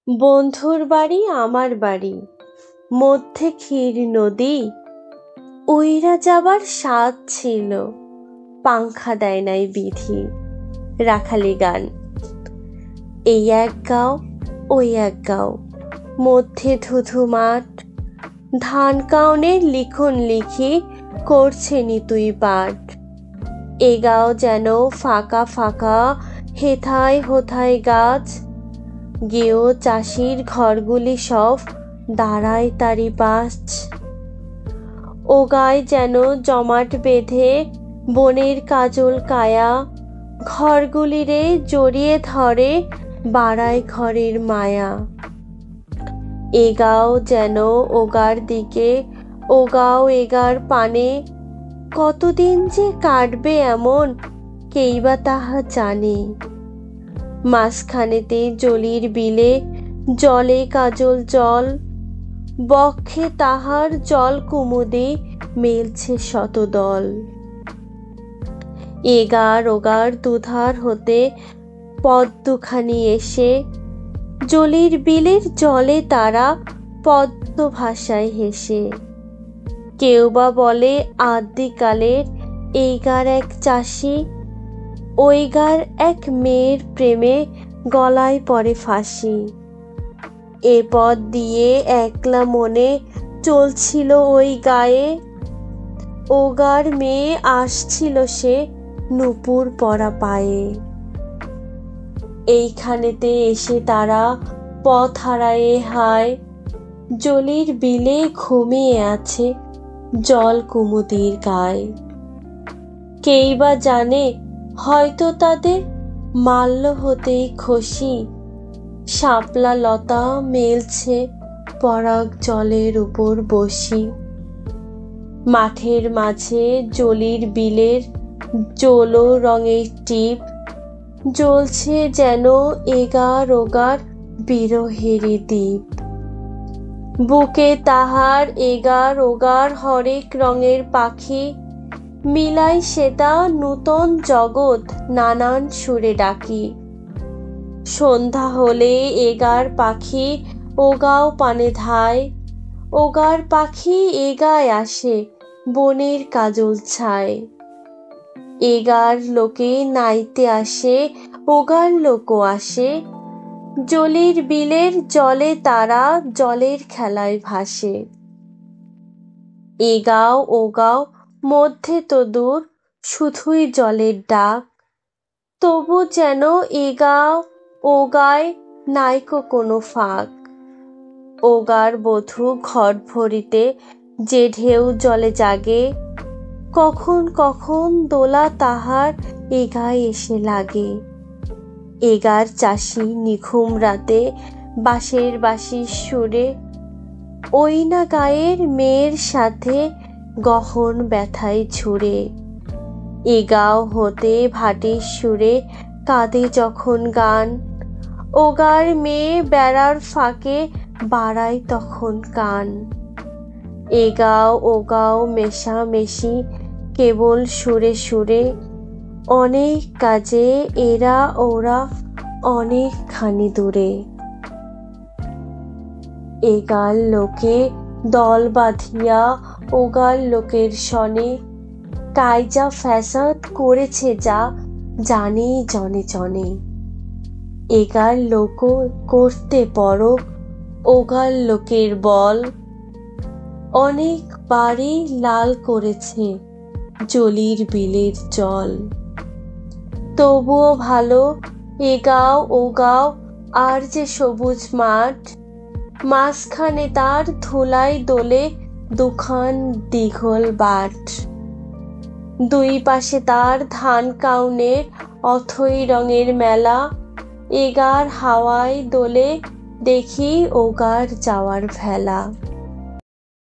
বন্ধুর বাড়ি আমার বাড়ি, মধ্যে ক্ষীর নদী। উইরা যাবার স্বাদ ছিল, পাংখা দেয় নাই বিধি। রাখালি গান। এই এক গাঁও ওই এক গাঁও, মধ্যে ধুধু মাঠ। ধান কাউনের লিখন লিখি, করছে নিতুই পাঠ। এ গাঁও যেন ফাঁকা ফাঁকা, হেথায় হোথায় গাছ। গেও চাষির ঘরগুলি সব, দাঁড়ায় তারি পাশ। ও গায় যেন জমাট বেঁধে বনের কাজল কায়া। ঘরগুলিরে জড়িয়ে ধরে, বাড়ায় ঘরের মায়া। এ গাঁও যেন ওগার দিকে, ও গাঁও এগার পানে। কতদিন যে কাটবে এমন, কেই বা তাহা জানে। মাঝখানেতে জলির বিলে, জলে কাজল জল। বক্ষে তাহার জল কুমুদে, মেলছে শতদল। এগার ওগার দুধার হতে পদ্মখানি এসে, জলির বিলের জলে তারা পদ্ম ভাষায় হেসে। কেউ বা বলে আদ্যিকালের এইগার এক চাষি, ওইগার এক মেয়ের প্রেমে গলায় পড়ে ফাঁসি। এ পথ দিয়ে একলা মনে চলছিল ওই গায়ে, ওগার মেয়ে আসছিল সে নূপুর পরা পায়ে। এইখানেতে এসে তারা পথ হারায়ে হায়, জলির বিলে ঘুমিয়ে আছে জল কুমুদির গায়ে। কেই বা জানে, হয়তো তাদের মাল্য হতেই খসি, শাপলা লতা মেলছে পরাগ জলের উপর বসি। মাঠের মাঝে জলির বিলের জলো রঙের টিপ, জ্বলছে যেন এগার ওগার বিরহেরই দ্বীপ। বুকে তাহার এগার ওগার হরেক রঙের পাখি, মিলাই সেটা নূতন জগৎ নানান সুরে ডাকি। সন্ধ্যা হলে এগার পাখি ওগাও পানে ধায়, ওগার পাখি এগায় আসে বনের কাজল ছায়। এগার লোকে নাইতে আসে, ওগার লোকও আসে, জলির বিলের জলে তারা জলের খেলায় ভাসে। এ গাঁও ও গাঁও মধ্যে তো দূর, শুধুই জলের ডাক। তবু যেন এ গাঁও ও গায় নাইকো কোনো ফাঁক। ওগার বধূ ঘট ভরিতে যে ঢেউ জলে জাগে, কখন কখন দোলা তাহার এ গায়ে এসে লাগে। এগার চাষি নিঘুম রাতে বাঁশের বাঁশির সুরে, ওই না গায়ের মেয়ের সাথে গহন ব্যথায় ঝুরে। এ গাঁও হতে ভাটির সুরে কাঁদে যখন গান, ওগার মেয়ে বেড়ার ফাঁকে বাড়ায় তখন কান। এ গাঁও ও গাঁও মেশামেশি কেবল সুরে সুরে, অনেক কাজে এরা ওরা অনেকখানি দূরে। এগার লোকে দল বাঁধিয়া ওগার লোকের সনে, কায়জা ফ্যাসাদ করেছে যা জানে জনে জনে। এগার লোকও করতে পরখ ওগার লোকের বল, অনেক বাড়ি লাল করেছে জলির বিলের জল। তবুও ভালো এ গাঁও ও গাঁও আর যে সবুজ মাঠ, মাঝখানে তার ধুলায় দোলে দুখান দীঘল বাট। দুই পাশে তার ধান কাউনের অথই রঙের মেলা, এগার হাওয়ায় দোলে দেখি ওগার যাওয়ার ভেলা।